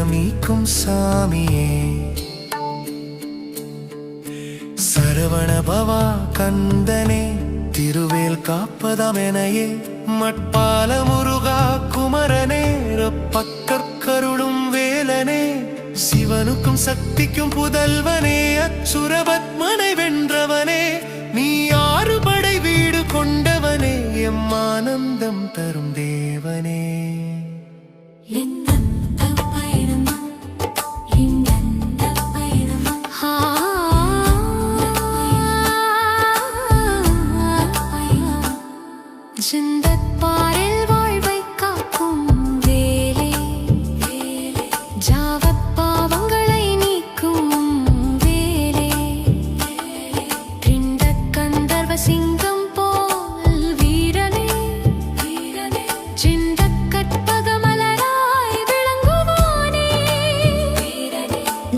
சங்கடமீக்கும் சாமியே. சரவண பவா கந்தனே திருவேல் காப்பதமெனையே. மட்பால முருகா குமரனே பக்கருளும் வேலனே. சிவனுக்கும் சக்திக்கும் புதல்வனே அச்சுரபத்மனை வென்றவனே. நீ ஆறுபடை வீடு கொண்டவனே எம் ஆனந்தம் தரும் தேவனே. ஜிந்தத்பாரில் வாழ்வை காக்கும் வேலே, ஜாவத் பாவங்களை நீக்கும் வேலே. கிண்டக் கந்தர்வ சிங்கம் போல் வீரனே, ஜிண்டக் கற்பக மலராய் விளங்குவானே.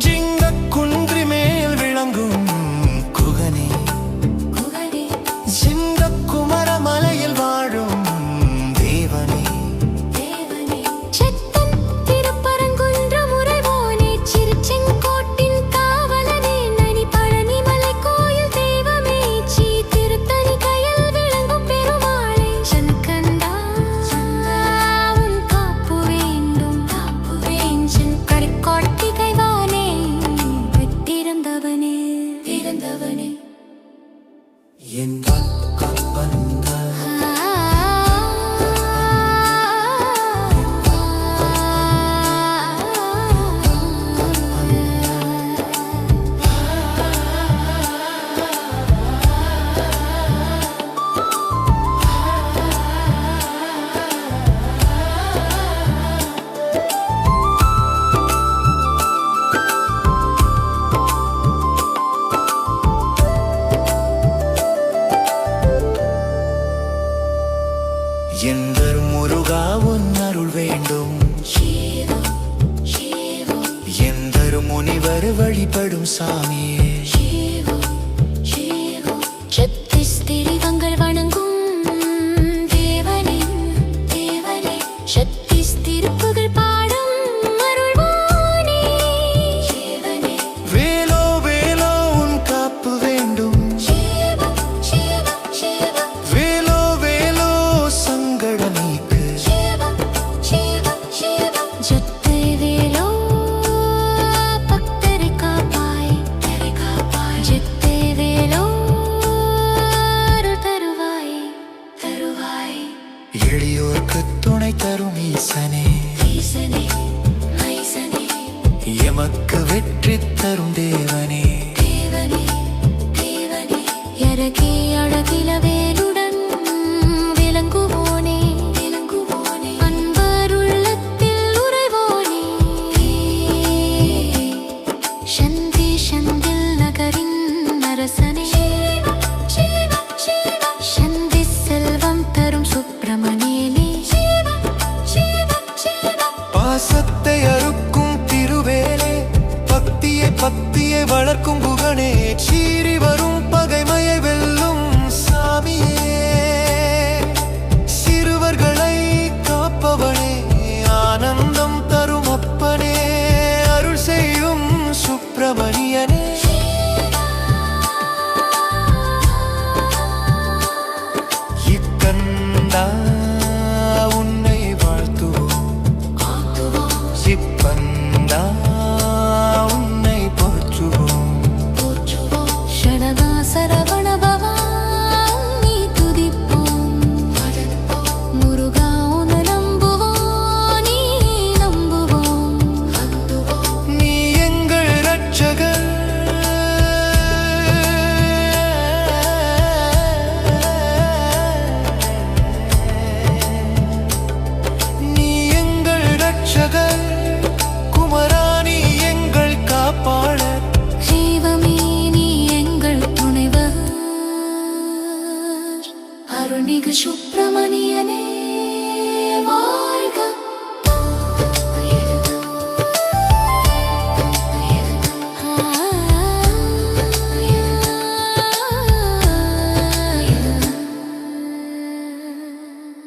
ஜிங்கக் குன்றி மேல் விளங்கும் குகனே, ஜிங்கக் குமர மலையில் வாழும் தேவனே. செத்தன் திருப்பரங்குன்றம் உறைவோனே, சிறுச்செங்கோட்டின் காவலனே. நனி பழனி மலை கோயில் தெய்வமே, சீ திருத்தணி கயல் விளங்கும் பெருமாளே. சன்கந்தா உன் காப்பு வேண்டும், கடைக்கார்த்திகை வானே பெற்றிருந்தவனே. என் காப்பந்த எந்தர் முருகா உன் அருள் வேண்டும். எந்தர் முனிவர் வழிபடும் சாமியே. சத்திஸ்திரிவங்கள் வணங்கும் தேவனே. சத்திஸ்திருப்புகள் பாடும் அருள்வானே. வேலோ வேலோ உன் காப்பு வேண்டும். வேலோ வேலோ சங்கடமீக்கு. ஜத்தை வேலோ பக்தரை காப்பாய். ஜத்தை வேலோ அருள் தருவாய். எளியோர்க்கு துணை தரும் ஈசனே. எமக்கு வெற்றி தரும் தேவனே. எரகே அழகில வேலுடன் விளங்குவோனே. அன்பருள்ளத்தில் உறைவோனே. சந்தி சந்தில் நகரின் அரசனே. சந்தி செல்வம் தரும் சுப்பிரமணியனே. பாசத்தை அறுக்கும் திருவேலே. பக்தியை வளர்க்கும் குகனே. சீறி வரும் பகைமையை வெல்லும் சாமியே. சிறுவர்களை காப்பவனே, ஆனந்தம் தரும் அப்பனே. அருள் செய்யும் சுப்பிரமணியனே. இக்கந்தா உன்னை வாழ்த்துவோம். இப்பந்தா உன்னை போற்றுவோம். ஷணகா சரவண பவா நீ துதிப்போம். முருகா உன்னை நம்புவோம், நீ நம்புவோம். நீ எங்கள் ரட்சகர். நீ எங்கள் ரட்சகர். குமரா நீ எங்கள் காப்பாளர். தெய்வமே நீ எங்கள் துணைவர். அருள்மிகு சுப்பிரமணியனே